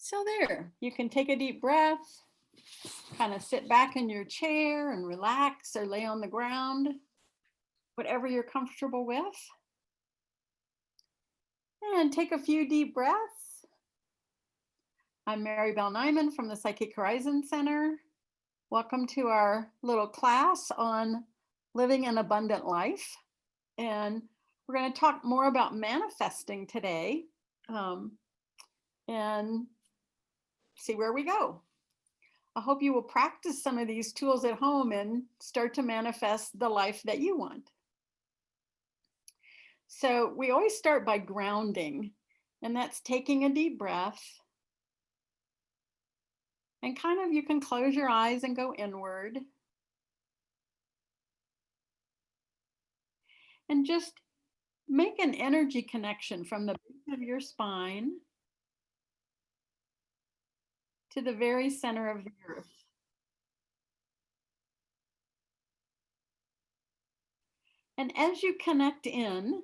So there, you can take a deep breath, kind of sit back in your chair and relax or lay on the ground, whatever you're comfortable with. And take a few deep breaths. I'm Mary Bell Nyman from the Psychic Horizon Center. Welcome to our little class on living an abundant life. And we're going to talk more about manifesting today and see where we go. I hope you will practice some of these tools at home and start to manifest the life that you want. So we always start by grounding, and that's taking a deep breath. And kind of you can close your eyes and go inward. And just make an energy connection from the base of your spine to the very center of the earth. And as you connect in,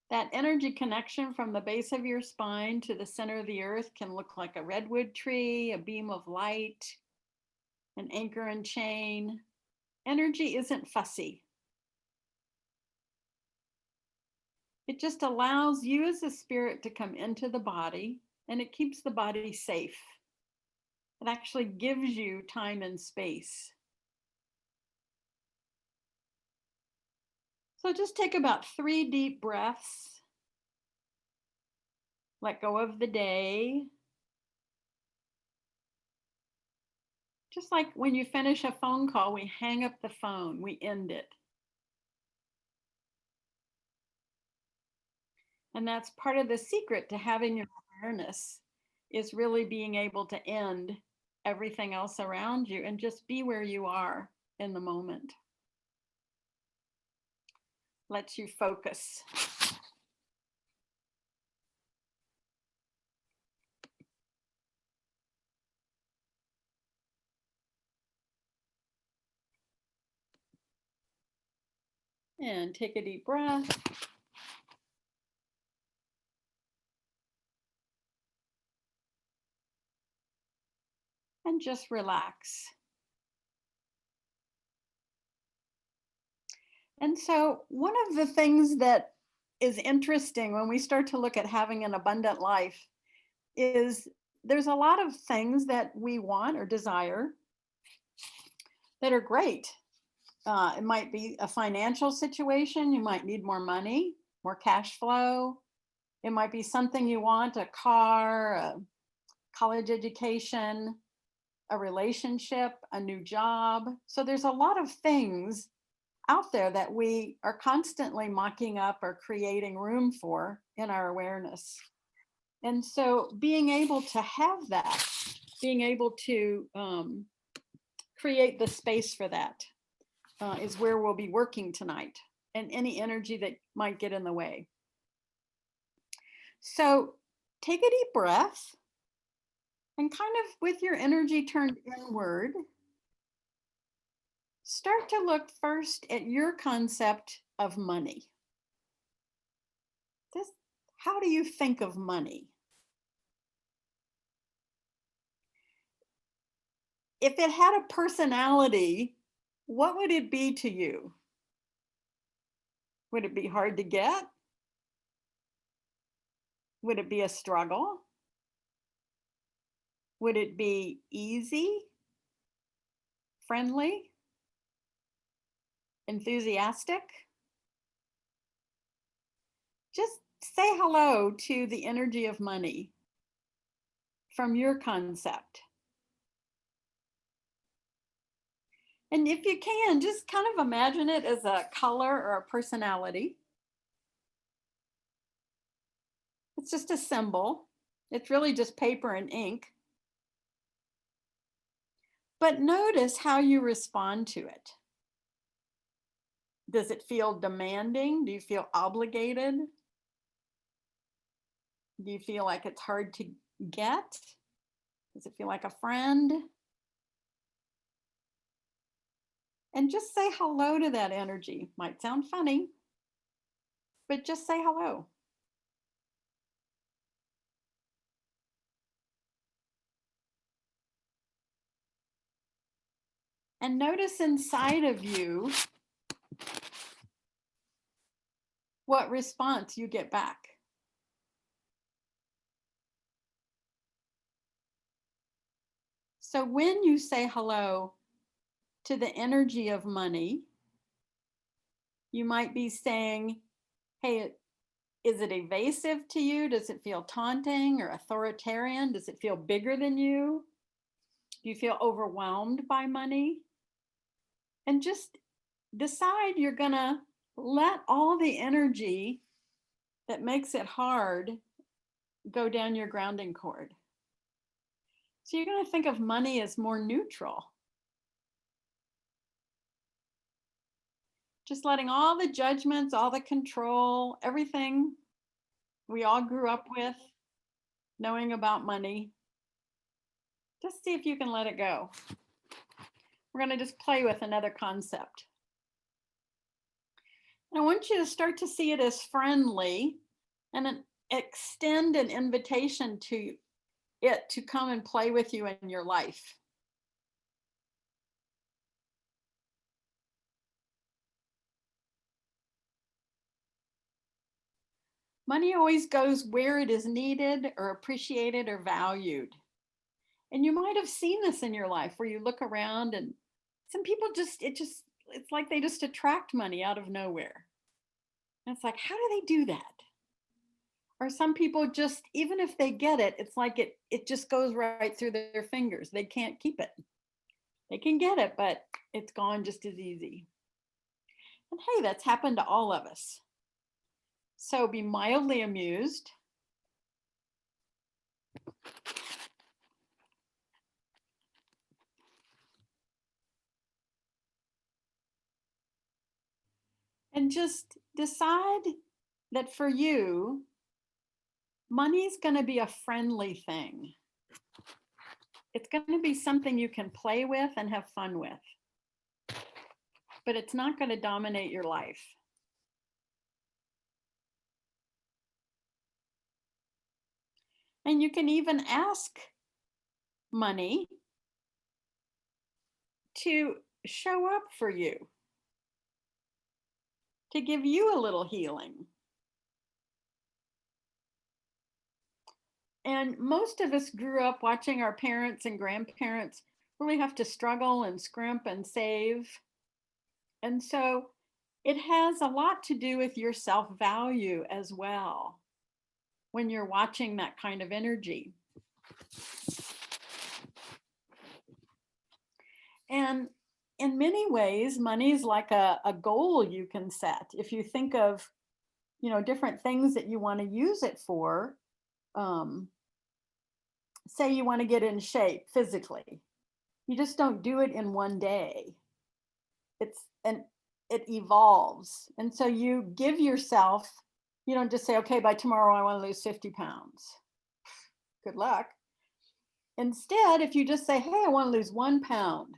that energy connection from the base of your spine to the center of the earth can look like a redwood tree, a beam of light, an anchor and chain. Energy isn't fussy. It just allows you as a spirit to come into the body, and it keeps the body safe. It actually gives you time and space. So just take about 3 deep breaths. Let go of the day. Just like when you finish a phone call, we hang up the phone, we end it. And that's part of the secret to having your awareness, is really being able to end everything else around you and just be where you are in the moment. Lets you focus. And take a deep breath. And just relax. And so, one of the things that is interesting when we start to look at having an abundant life is there's a lot of things that we want or desire that are great. It might be a financial situation. You might need more money, more cash flow. It might be something you want, a car, a college education, a relationship, a new job. So there's a lot of things out there that we are constantly mocking up or creating room for in our awareness. And so being able to have that, being able to create the space for that is where we'll be working tonight, and any energy that might get in the way. So take a deep breath and kind of with your energy turned inward, start to look first at your concept of money. How do you think of money? If it had a personality, what would it be to you? Would it be hard to get? Would it be a struggle? Would it be easy, friendly, enthusiastic? Just say hello to the energy of money from your concept. And if you can, just kind of imagine it as a color or a personality. It's just a symbol. It's really just paper and ink. But notice how you respond to it. Does it feel demanding? Do you feel obligated? Do you feel like it's hard to get? Does it feel like a friend? And just say hello to that energy. Might sound funny, but just say hello. And notice inside of you what response you get back. So when you say hello to the energy of money, you might be saying, hey, is it evasive to you? Does it feel taunting or authoritarian? Does it feel bigger than you? Do you feel overwhelmed by money? And just decide you're going to let all the energy that makes it hard go down your grounding cord. So you're going to think of money as more neutral. Just letting all the judgments, all the control, everything we all grew up with, knowing about money, just see if you can let it go. We're going to just play with another concept. And I want you to start to see it as friendly and extend an invitation to it to come and play with you in your life. Money always goes where it is needed or appreciated or valued. And you might have seen this in your life where you look around and some people it's like they just attract money out of nowhere. And it's like, how do they do that? Or some people just, even if they get it, it's like it just goes right through their fingers. They can't keep it. They can get it, but it's gone just as easy. And hey, that's happened to all of us. So be mildly amused. And just decide that for you, money's going to be a friendly thing. It's going to be something you can play with and have fun with, but it's not going to dominate your life. And you can even ask money to show up for you, to give you a little healing. And most of us grew up watching our parents and grandparents really have to struggle and scrimp and save. And so it has a lot to do with your self-value as well when you're watching that kind of energy. And in many ways, money is like a goal you can set. If you think of, different things that you want to use it for, say you want to get in shape physically, you just don't do it in one day. It evolves. And so you give yourself, you don't just say, okay, by tomorrow I want to lose 50 pounds. Good luck. Instead, if you just say, hey, I want to lose 1 pound,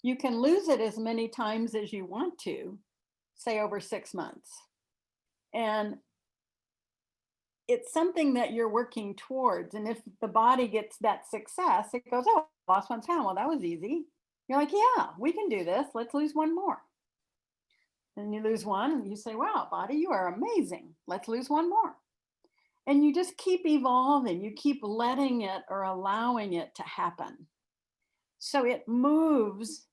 you can lose it as many times as you want to, say over 6 months. And it's something that you're working towards. And if the body gets that success, it goes, oh, I lost 1 pound. Well, that was easy. You're like, yeah, we can do this. Let's lose one more. And you lose one and you say, wow, body, you are amazing. Let's lose one more. And you just keep evolving. You keep letting it or allowing it to happen. So it moves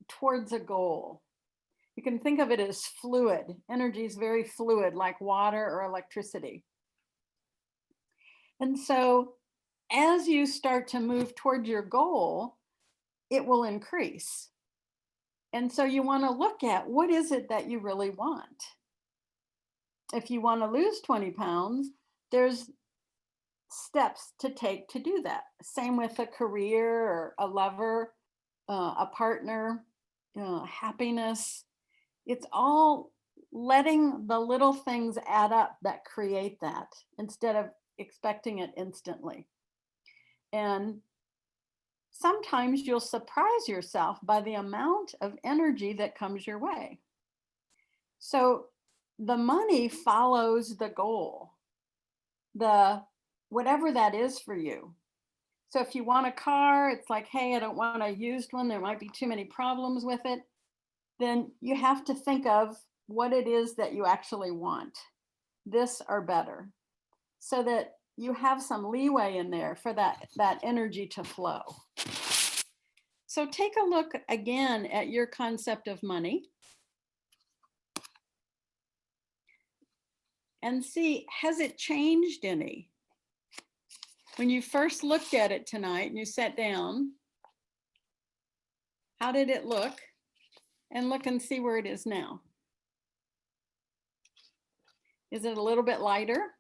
towards a goal. You can think of it as fluid. Energy is very fluid, like water or electricity. And so as you start to move toward your goal, it will increase. And so you want to look at what is it that you really want. If you want to lose 20 pounds, there's steps to take to do that. Same with a career or a lover, a partner, happiness. It's all letting the little things add up that create that instead of expecting it instantly. And sometimes you'll surprise yourself by the amount of energy that comes your way. So the money follows the goal, the whatever that is for you. So if you want a car, it's like, hey, I don't want a used one. There might be too many problems with it. Then you have to think of what it is that you actually want, this or better, so that you have some leeway in there for that energy to flow. So take a look again at your concept of money and see, has it changed any? When you first looked at it tonight and you sat down, how did it look? And look and see where it is now. Is it a little bit lighter?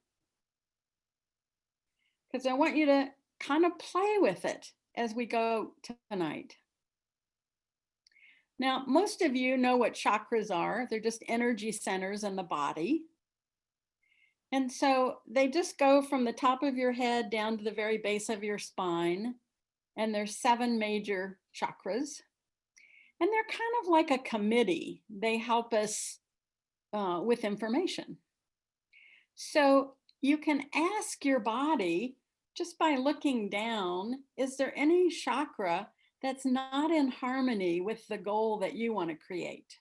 Because I want you to kind of play with it as we go tonight. Now, most of you know what chakras are. They're just energy centers in the body. And so they just go from the top of your head down to the very base of your spine. And there's 7 major chakras. And they're kind of like a committee. They help us with information. So you can ask your body just by looking down, is there any chakra that's not in harmony with the goal that you want to create?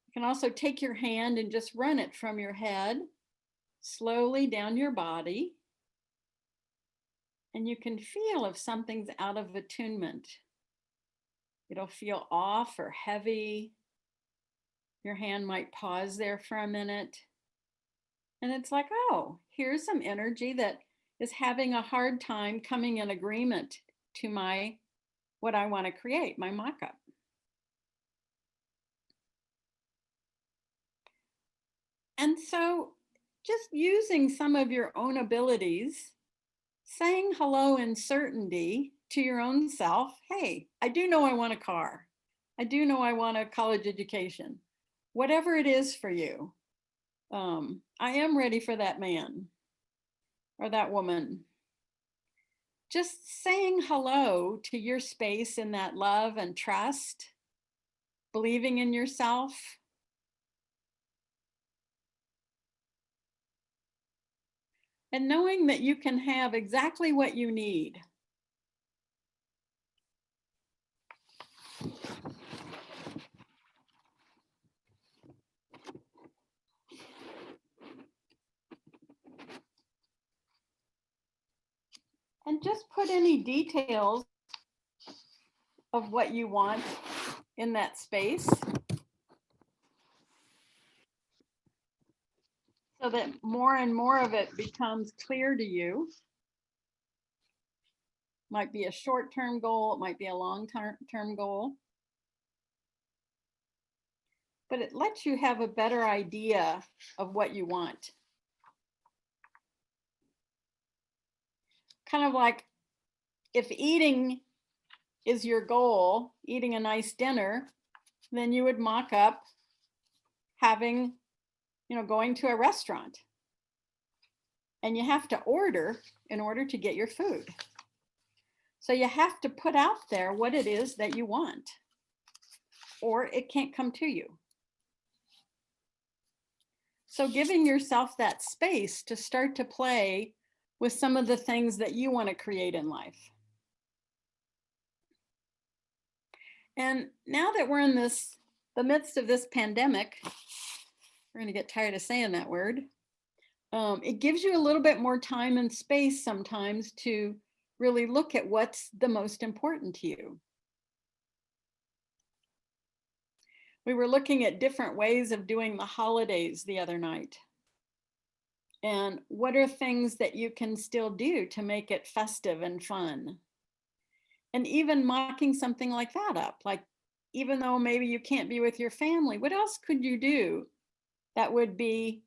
You can also take your hand and just run it from your head slowly down your body. And you can feel if something's out of attunement. It'll feel off or heavy. Your hand might pause there for a minute. And it's like, oh, here's some energy that is having a hard time coming in agreement to what I want to create, my mock-up. And so just using some of your own abilities, saying hello in certainty to your own self. Hey, I do know I want a car. I do know I want a college education. Whatever it is for you, I am ready for that man or that woman. Just saying hello to your space in that love and trust, believing in yourself. And knowing that you can have exactly what you need. And just put any details of what you want in that space so that more and more of it becomes clear to you. Might be a short-term goal, it might be a long-term goal. But it lets you have a better idea of what you want. Kind of like if eating is your goal, eating a nice dinner, then you would mock up having, going to a restaurant. And you have to order in order to get your food. So you have to put out there what it is that you want, or it can't come to you. So giving yourself that space to start to play with some of the things that you want to create in life. And now that we're in the midst of this pandemic, we're going to get tired of saying that word. It gives you a little bit more time and space sometimes to really look at what's the most important to you. We were looking at different ways of doing the holidays the other night. And what are things that you can still do to make it festive and fun? And even mocking something like that up, like even though maybe you can't be with your family, what else could you do that would be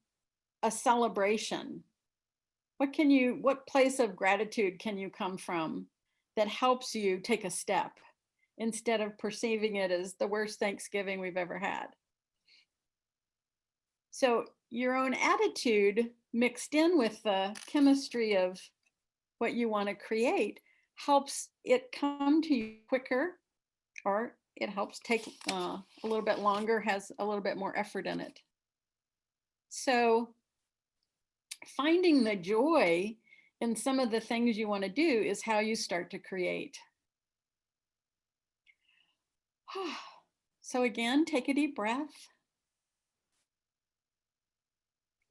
a celebration? What place of gratitude can you come from that helps you take a step instead of perceiving it as the worst Thanksgiving we've ever had? So your own attitude mixed in with the chemistry of what you want to create helps it come to you quicker, or it helps take a little bit longer, has a little bit more effort in it. So finding the joy And some of the things you want to do is how you start to create. So again, take a deep breath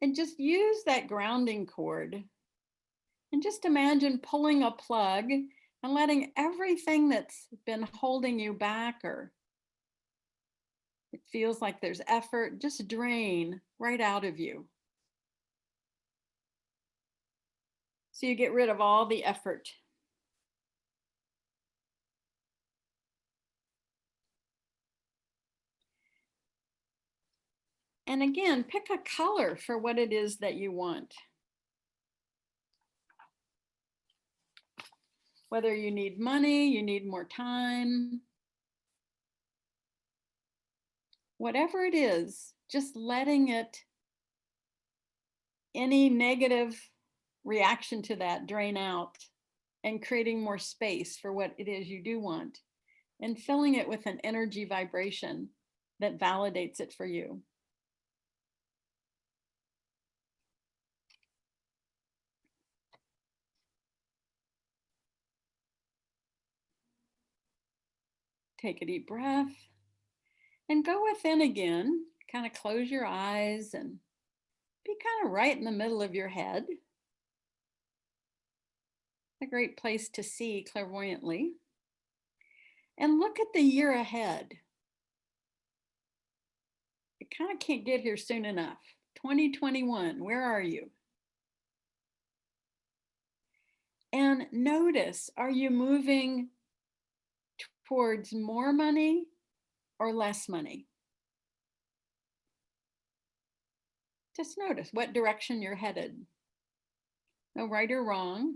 and just use that grounding cord. And just imagine pulling a plug and letting everything that's been holding you back, or it feels like there's effort, just drain right out of you. So you get rid of all the effort. And again, pick a color for what it is that you want. Whether you need money, you need more time, whatever it is, just letting it, any negative reaction to that, drain out, and creating more space for what it is you do want, and filling it with an energy vibration that validates it for you. Take a deep breath and go within again. Kind of close your eyes and be kind of right in the middle of your head. A great place to see clairvoyantly. And look at the year ahead. It kind of can't get here soon enough. 2021, where are you? And notice, are you moving towards more money or less money? Just notice what direction you're headed. No right or wrong.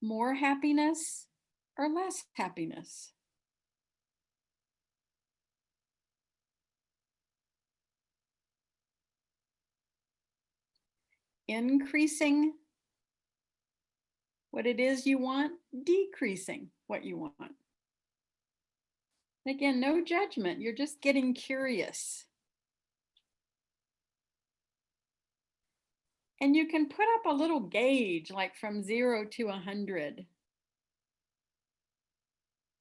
More happiness or less happiness? Increasing what it is you want, decreasing what you want. Again, no judgment. You're just getting curious. And you can put up a little gauge, like from 0 to 100.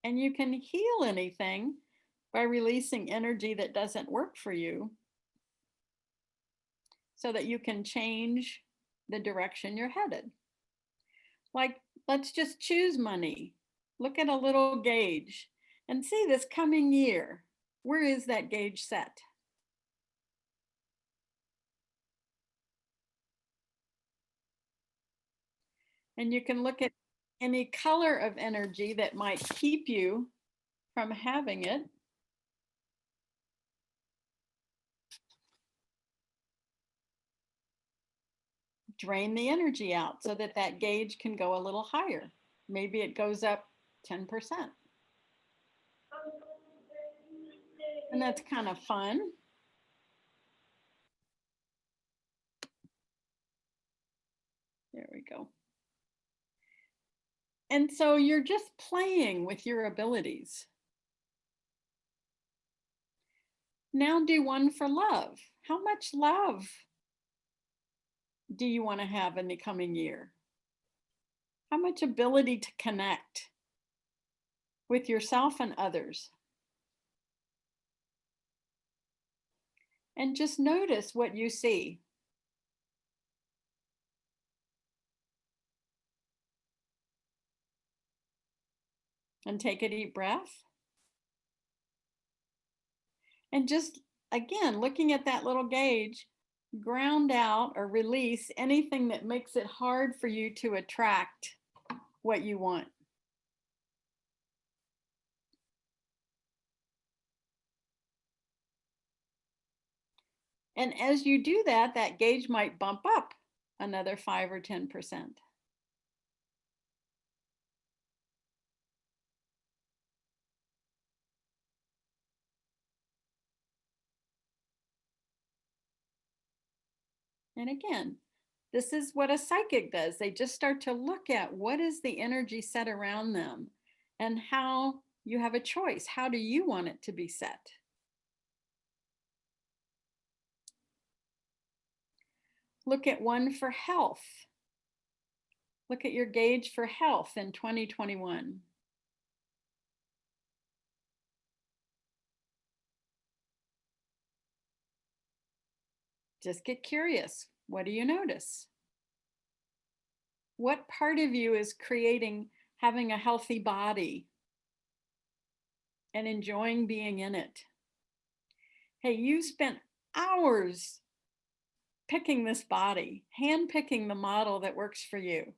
And you can heal anything by releasing energy that doesn't work for you, so that you can change the direction you're headed. Like, let's just choose money. Look at a little gauge and see this coming year, where is that gauge set? And you can look at any color of energy that might keep you from having it. Drain the energy out so that that gauge can go a little higher. Maybe it goes up 10%. And that's kind of fun. There we go. And so you're just playing with your abilities. Now do one for love. How much love do you want to have in the coming year? How much ability to connect with yourself and others? And just notice what you see. And take a deep breath. And just, again, looking at that little gauge, ground out or release anything that makes it hard for you to attract what you want. And as you do that, that gauge might bump up another 5 or 10%. And again, this is what a psychic does. They just start to look at what is the energy set around them and how you have a choice. How do you want it to be set? Look at one for health. Look at your gauge for health in 2021. Just get curious. What do you notice? What part of you is creating having a healthy body and enjoying being in it? Hey, you spent hours picking this body, hand picking the model that works for you.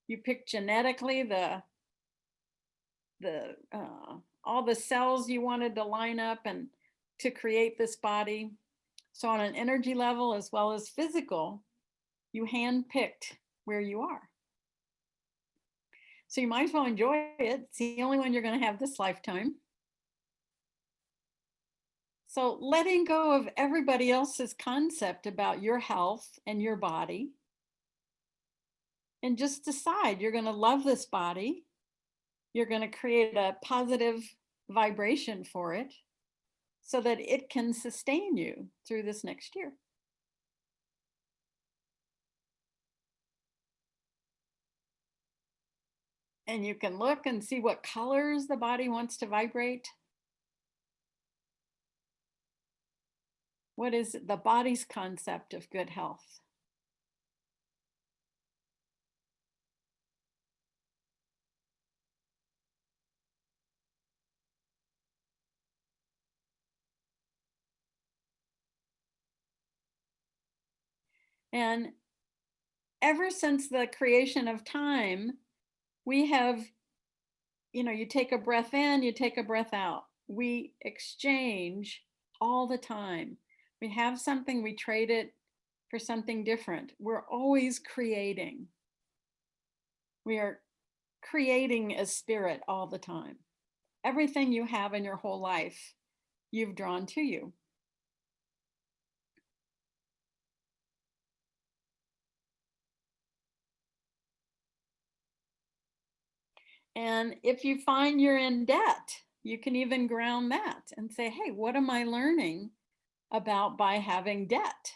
You picked genetically the all the cells you wanted to line up and to create this body. So on an energy level as well as physical, you hand-picked where you are. So you might as well enjoy it. It's the only one you're going to have this lifetime. So letting go of everybody else's concept about your health and your body, and just decide you're going to love this body. You're going to create a positive vibration for it so that it can sustain you through this next year. And you can look and see what colors the body wants to vibrate. What is the body's concept of good health? And ever since the creation of time, we have, you take a breath in, you take a breath out. We exchange all the time. We have something, we trade it for something different. We're always creating. We are creating as spirit all the time. Everything you have in your whole life, you've drawn to you. And if you find you're in debt, you can even ground that and say, hey, what am I learning about by having debt?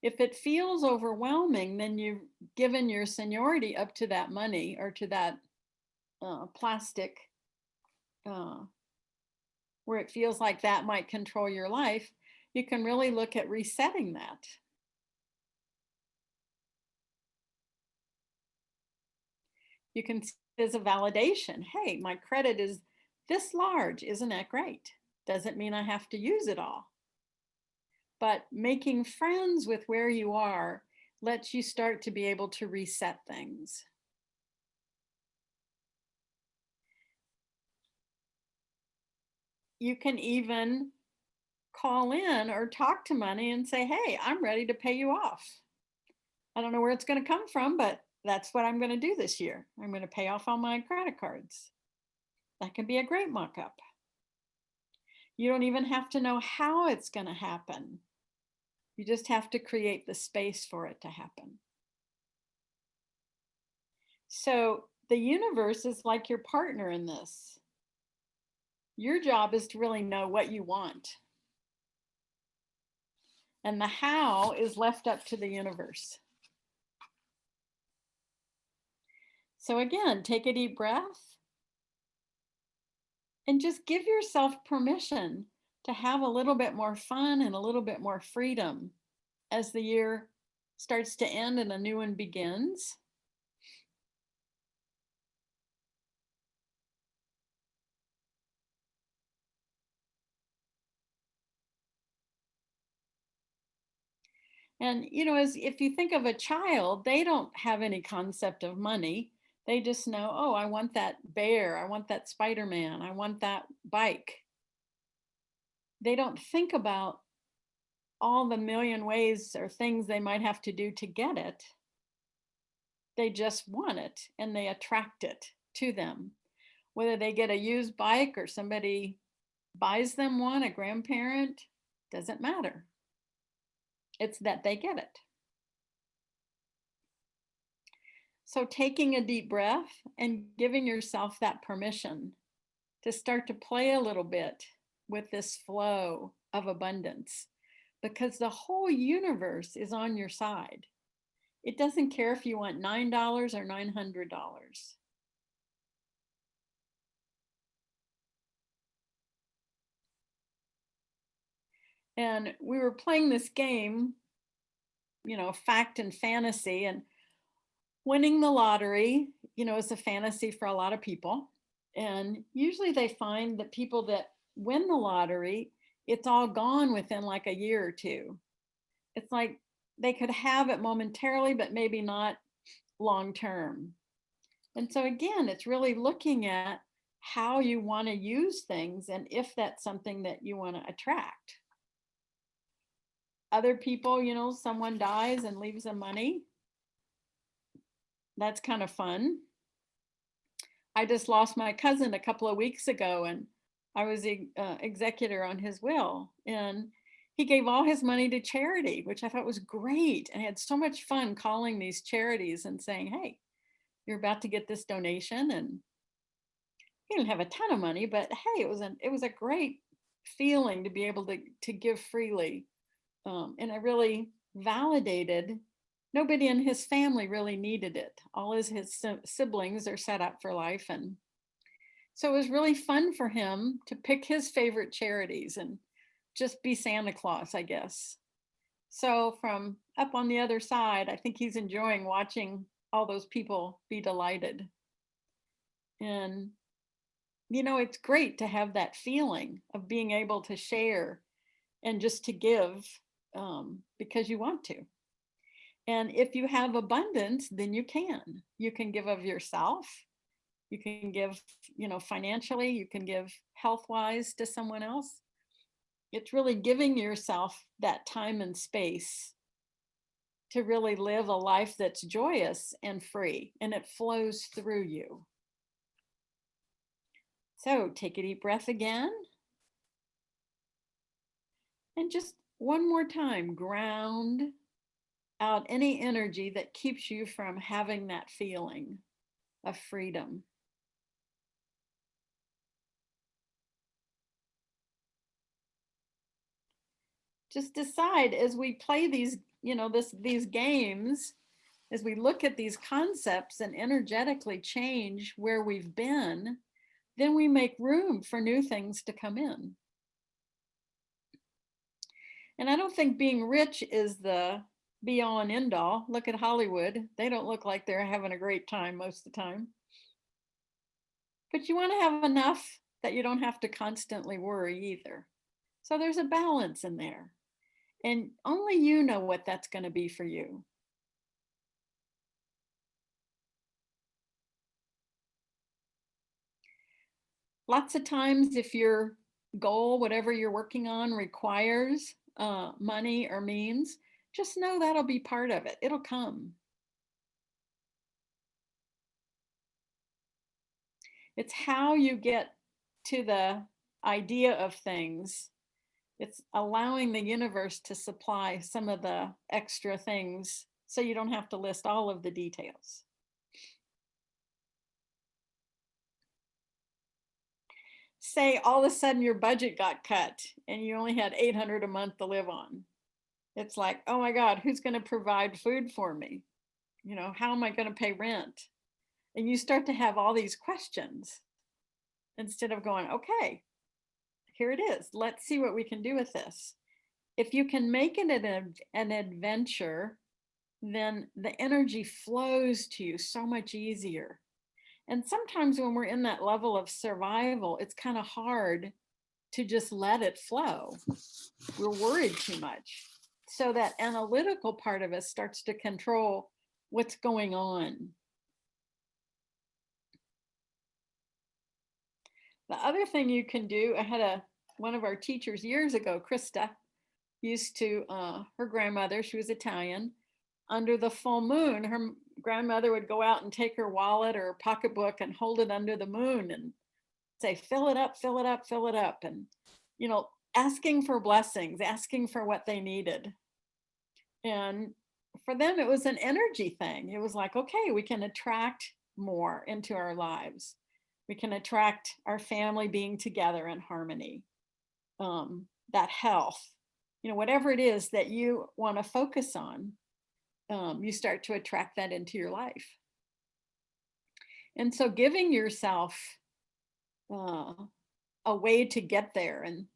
If it feels overwhelming, then you've given your seniority up to that money or to that plastic, where it feels like that might control your life. You can really look at resetting that. You can see it as a validation. Hey, my credit is this large. Isn't that great? Doesn't mean I have to use it all. But making friends with where you are lets you start to be able to reset things. You can even call in or talk to money and say, hey, I'm ready to pay you off. I don't know where it's going to come from, but that's what I'm going to do this year. I'm going to pay off all my credit cards. That can be a great mock-up. You don't even have to know how it's going to happen. You just have to create the space for it to happen. So the universe is like your partner in this. Your job is to really know what you want. And the how is left up to the universe. So again, take a deep breath and just give yourself permission to have a little bit more fun and a little bit more freedom as the year starts to end and a new one begins. And, as if you think of a child, they don't have any concept of money. They just know, oh, I want that bear. I want that Spider-Man. I want that bike. They don't think about all the million ways or things they might have to do to get it. They just want it and they attract it to them. Whether they get a used bike or somebody buys them one, a grandparent, doesn't matter. It's that they get it. So taking a deep breath and giving yourself that permission to start to play a little bit with this flow of abundance. because the whole universe is on your side. It doesn't care if you want $9 or $900. And we were playing this game, fact and fantasy, and winning the lottery, is a fantasy for a lot of people. And usually they find that people that win the lottery, it's all gone within like a year or two. It's like they could have it momentarily, but maybe not long term. And so, again, it's really looking at how you want to use things and if that's something that you want to attract. Other people, someone dies and leaves them money. That's kind of fun. I just lost my cousin a couple of weeks ago, and I was the executor on his will. And he gave all his money to charity, which I thought was great. And I had so much fun calling these charities and saying, hey, you're about to get this donation. And he didn't have a ton of money, but hey, it was a great feeling to be able to give freely. And I really validated. Nobody in his family really needed it. All his siblings are set up for life, and so it was really fun for him to pick his favorite charities and just be Santa Claus, I guess. So from up on the other side, I think he's enjoying watching all those people be delighted. And it's great to have that feeling of being able to share and just to give because you want to. And if you have abundance, then you can. You can give of yourself. You can give, financially, you can give health-wise to someone else. It's really giving yourself that time and space to really live a life that's joyous and free, and it flows through you. So take a deep breath again. And just one more time, ground out any energy that keeps you from having that feeling of freedom. Just decide as we play these, these games, as we look at these concepts and energetically change where we've been, then we make room for new things to come in. And I don't think being rich is the be all and end all. Look at Hollywood. They don't look like they're having a great time most of the time. But you want to have enough that you don't have to constantly worry either. So there's a balance in there. And only you know what that's going to be for you. Lots of times, if your goal, whatever you're working on, requires money or means, just know that'll be part of it. It'll come. It's how you get to the idea of things. It's allowing the universe to supply some of the extra things so you don't have to list all of the details. Say all of a sudden your budget got cut and you only had $800 a month to live on. It's like, oh my God, who's going to provide food for me? How am I going to pay rent? And you start to have all these questions instead of going, okay, here it is. Let's see what we can do with this. If you can make it an adventure, then the energy flows to you so much easier. And sometimes when we're in that level of survival, it's kind of hard to just let it flow. We're worried too much. So that analytical part of us starts to control what's going on. The other thing you can do, I had one of our teachers years ago, Krista, used to, her grandmother, she was Italian, under the full moon, her grandmother would go out and take her wallet or pocketbook and hold it under the moon and say, fill it up, fill it up, fill it up. And, asking for blessings, asking for what they needed. And for them, it was an energy thing. It was like, okay, we can attract more into our lives. We can attract our family being together in harmony, that health. whatever it is that you want to focus on, you start to attract that into your life. And so giving yourself uh, a way to get there, and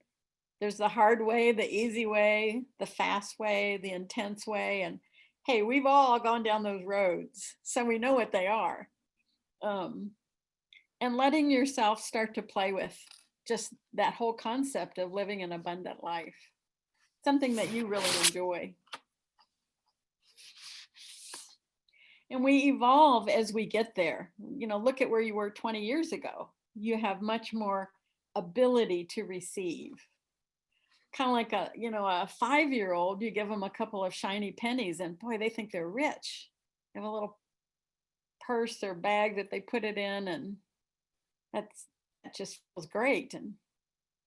there's the hard way, the easy way, the fast way, the intense way. And hey, we've all gone down those roads, so we know what they are. Um, and letting yourself start to play with just that whole concept of living an abundant life, something that you really enjoy. And we evolve as we get there. Look at where you were 20 years ago. You have much more ability to receive. Kind of like a 5-year-old, you give them a couple of shiny pennies and boy, they think they're rich. They have a little purse or bag that they put it in, and that just feels great. And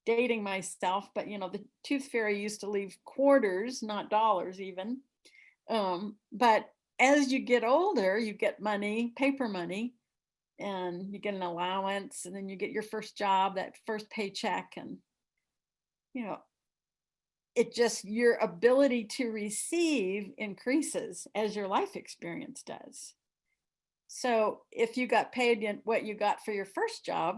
dating myself, but the tooth fairy used to leave quarters, not dollars even. But as you get older, you get money, paper money, and you get an allowance, and then you get your first job, that first paycheck, and you know your ability to receive increases as your life experience does. So if you got paid what you got for your first job,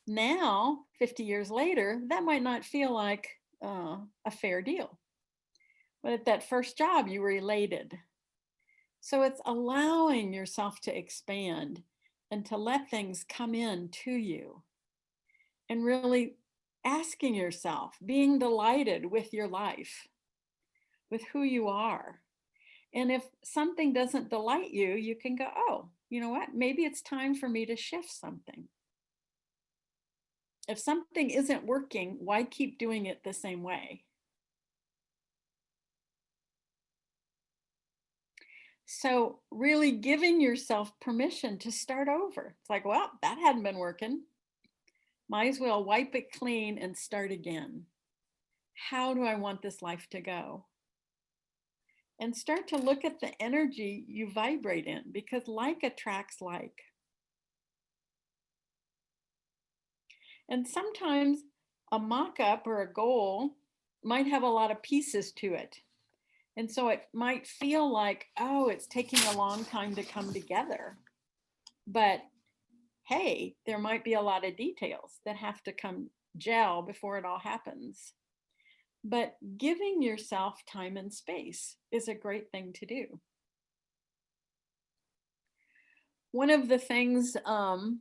now 50 years later, that might not feel like a fair deal, but at that first job you were elated. So it's allowing yourself to expand and to let things come in to you, and really asking yourself, being delighted with your life, with who you are. And if something doesn't delight you, you can go, oh, you know what? Maybe it's time for me to shift something. If something isn't working, why keep doing it the same way? So, really giving yourself permission to start over. It's like, well, that hadn't been working. Might as well wipe it clean and start again. How do I want this life to go? And start to look at the energy you vibrate in, because like attracts like. And sometimes a mock up or a goal might have a lot of pieces to it. And so it might feel like, oh, it's taking a long time to come together. But hey, there might be a lot of details that have to come gel before it all happens. But giving yourself time and space is a great thing to do. One of the things, like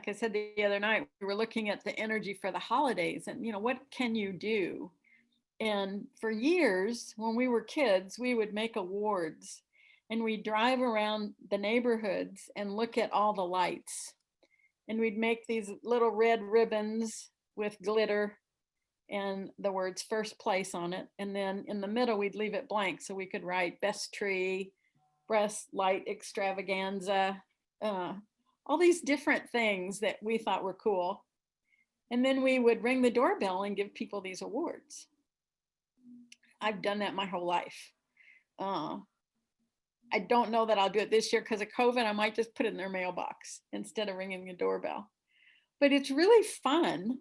I said the other night, we were looking at the energy for the holidays and, what can you do? And for years, when we were kids, we would make awards and we'd drive around the neighborhoods and look at all the lights. And we'd make these little red ribbons with glitter and the words first place on it. And then in the middle, we'd leave it blank so we could write best tree, breast light extravaganza, uh, all these different things that we thought were cool. And then we would ring the doorbell and give people these awards. I've done that my whole life. I don't know that I'll do it this year because of COVID. I might just put it in their mailbox instead of ringing the doorbell. But it's really fun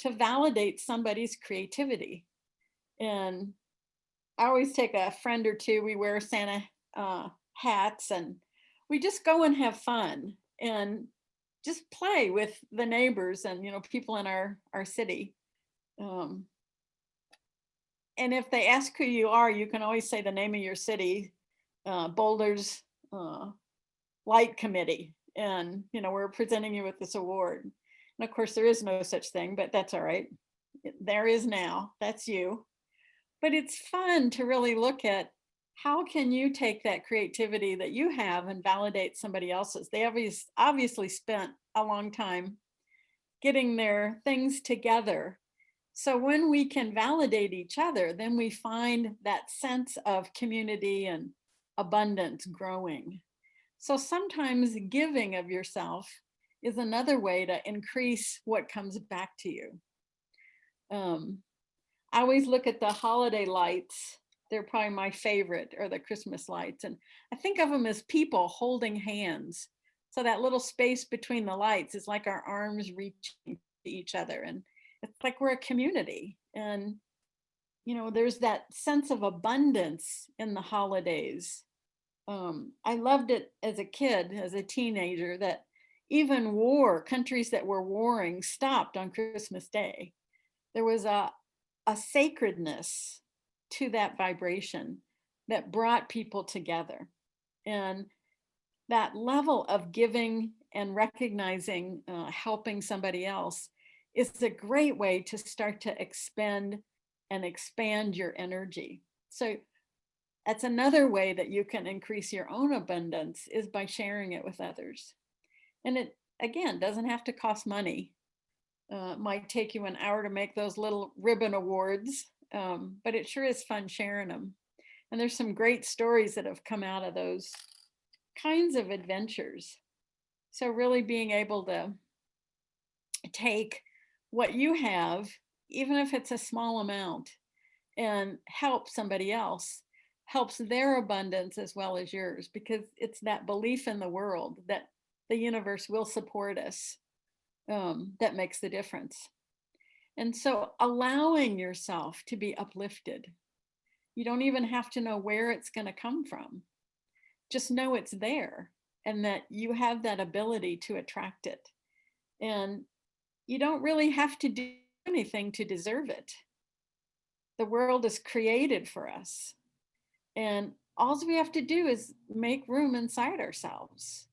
to validate somebody's creativity. And I always take a friend or two. We wear Santa hats and we just go and have fun and just play with the neighbors and people in our city. And if they ask who you are, you can always say the name of your city, Boulder's Light Committee, and we're presenting you with this award. And of course, there is no such thing, but that's all right. There is now. That's you. But it's fun to really look at how can you take that creativity that you have and validate somebody else's. They obviously spent a long time getting their things together. So when we can validate each other, then we find that sense of community and abundance growing. So sometimes giving of yourself is another way to increase what comes back to you. I always look at the holiday lights. They're probably my favorite, or the Christmas lights. And I think of them as people holding hands. So that little space between the lights is like our arms reaching to each other. And it's like we're a community. And there's that sense of abundance in the holidays. I loved it as a kid, as a teenager, that even countries that were warring stopped on Christmas Day. There was a sacredness to that vibration that brought people together. And that level of giving and recognizing, helping somebody else is a great way to start to expand your energy. So that's another way that you can increase your own abundance, is by sharing it with others. And it, again, doesn't have to cost money. It might take you an hour to make those little ribbon awards, but it sure is fun sharing them. And there's some great stories that have come out of those kinds of adventures. So really being able to take what you have, even if it's a small amount, and help somebody else, helps their abundance as well as yours, because it's that belief in the world that the universe will support us, that makes the difference. And so allowing yourself to be uplifted, you don't even have to know where it's going to come from. Just know it's there and that you have that ability to attract it. And you don't really have to do anything to deserve it. The world is created for us. And all we have to do is make room inside ourselves.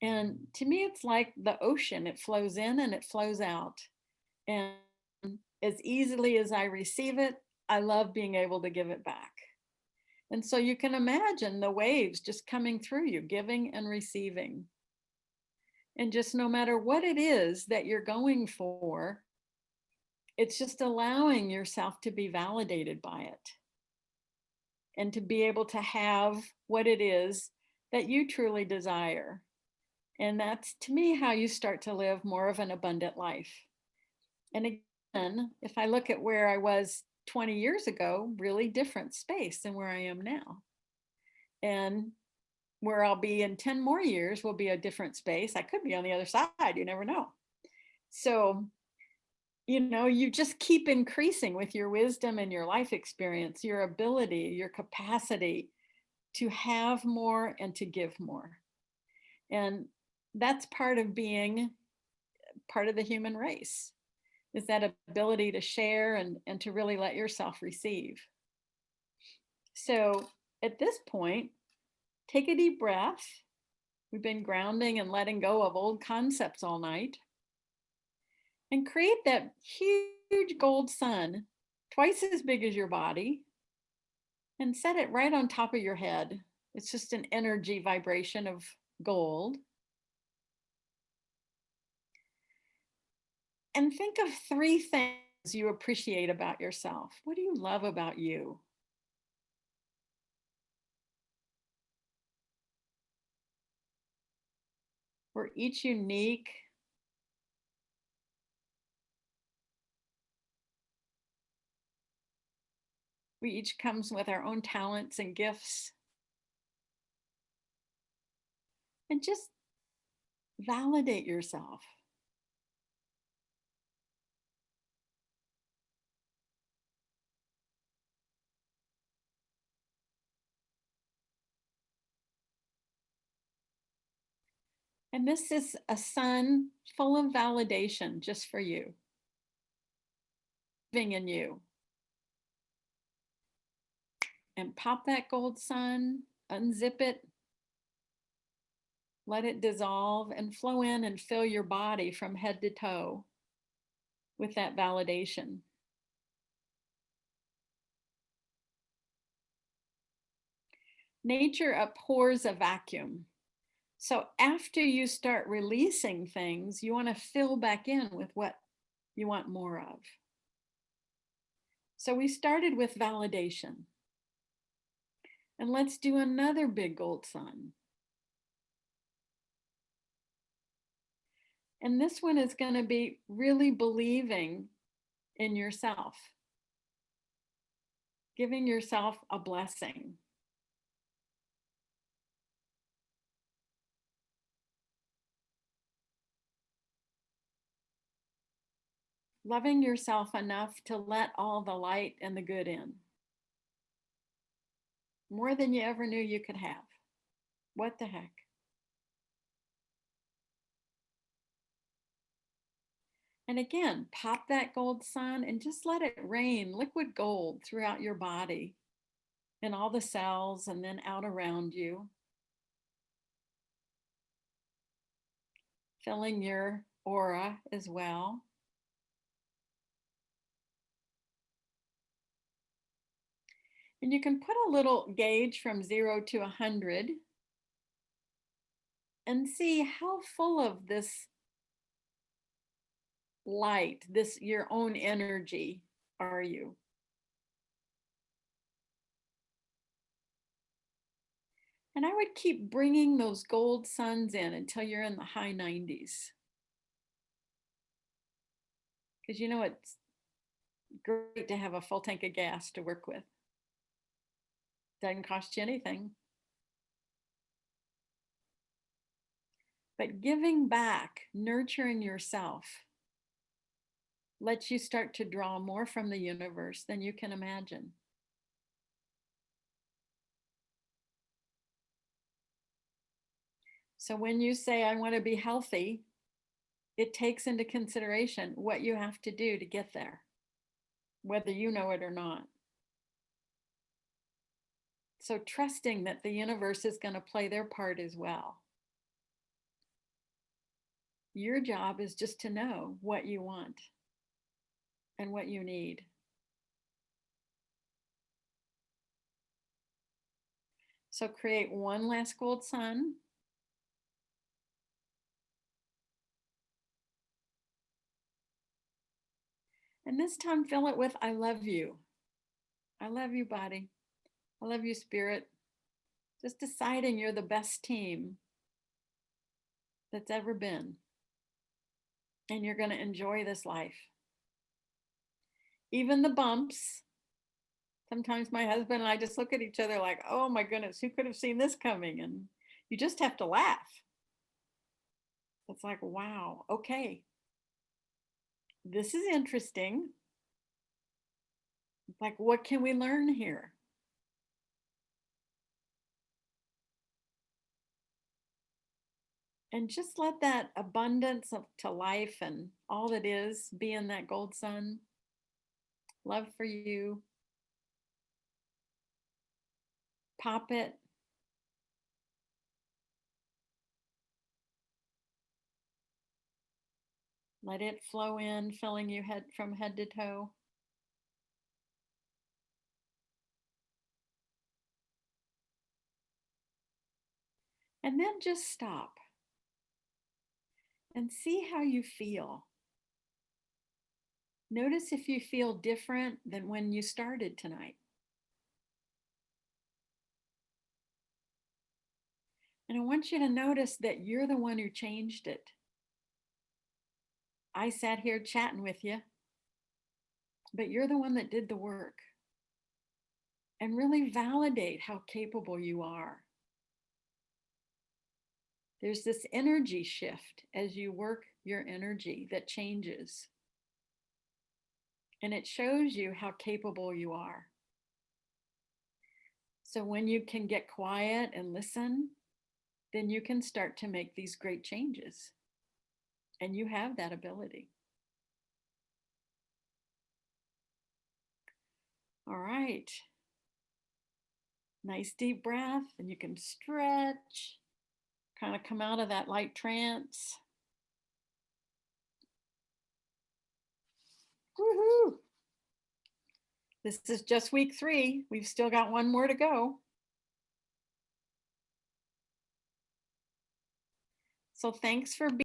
And to me, it's like the ocean. It flows in and it flows out. And as easily as I receive it, I love being able to give it back. And so you can imagine the waves just coming through you, giving and receiving. And just no matter what it is that you're going for, it's just allowing yourself to be validated by it and to be able to have what it is that you truly desire. And that's, to me, how you start to live more of an abundant life. And again, if I look at where I was 20 years ago, really different space than where I am now. And where I'll be in 10 more years will be a different space. I could be on the other side, you never know. So, you just keep increasing with your wisdom and your life experience, your ability, your capacity to have more and to give more. And that's part of being part of the human race, is that ability to share and to really let yourself receive. So at this point, take a deep breath. We've been grounding and letting go of old concepts all night. And create that huge gold sun, twice as big as your body, and set it right on top of your head. It's just an energy vibration of gold. And think of 3 things you appreciate about yourself. What do you love about you? We're each unique. We each comes with our own talents and gifts. And just validate yourself. And this is a sun full of validation just for you, living in you. And pop that gold sun, unzip it, let it dissolve and flow in and fill your body from head to toe with that validation. Nature abhors a vacuum. So after you start releasing things, you want to fill back in with what you want more of. So we started with validation. And let's do another big gold sun. And this one is going to be really believing in yourself, giving yourself a blessing. Loving yourself enough to let all the light and the good in. More than you ever knew you could have. What the heck? And again, pop that gold sun and just let it rain liquid gold throughout your body in all the cells and then out around you, filling your aura as well. And you can put a little gauge from 0 to 100 and see how full of this light, this your own energy are you. And I would keep bringing those gold suns in until you're in the high 90s. Because you know, it's great to have a full tank of gas to work with. Doesn't cost you anything. But giving back, nurturing yourself, lets you start to draw more from the universe than you can imagine. So when you say, I want to be healthy, it takes into consideration what you have to do to get there, whether you know it or not. So trusting that the universe is going to play their part as well. Your job is just to know what you want and what you need. So create one last gold sun. And this time fill it with, I love you. I love you, body. I love you, spirit. Just deciding you're the best team that's ever been. And you're going to enjoy this life. Even the bumps. Sometimes my husband and I just look at each other like, oh my goodness, who could have seen this coming? And you just have to laugh. It's like, wow, okay. This is interesting. Like, what can we learn here? And just let that abundance to life and all that is be in that gold sun. Love for you. Pop it. Let it flow in, filling you from head to toe. And then just stop and see how you feel. Notice if you feel different than when you started tonight. And I want you to notice that you're the one who changed it. I sat here chatting with you, but you're the one that did the work. And really validate how capable you are. There's this energy shift as you work your energy that changes. And it shows you how capable you are. So when you can get quiet and listen, then you can start to make these great changes. And you have that ability. All right. Nice deep breath, and you can stretch, kind of come out of that light trance. Woohoo! This is just week 3. We've still got one more to go. So thanks for being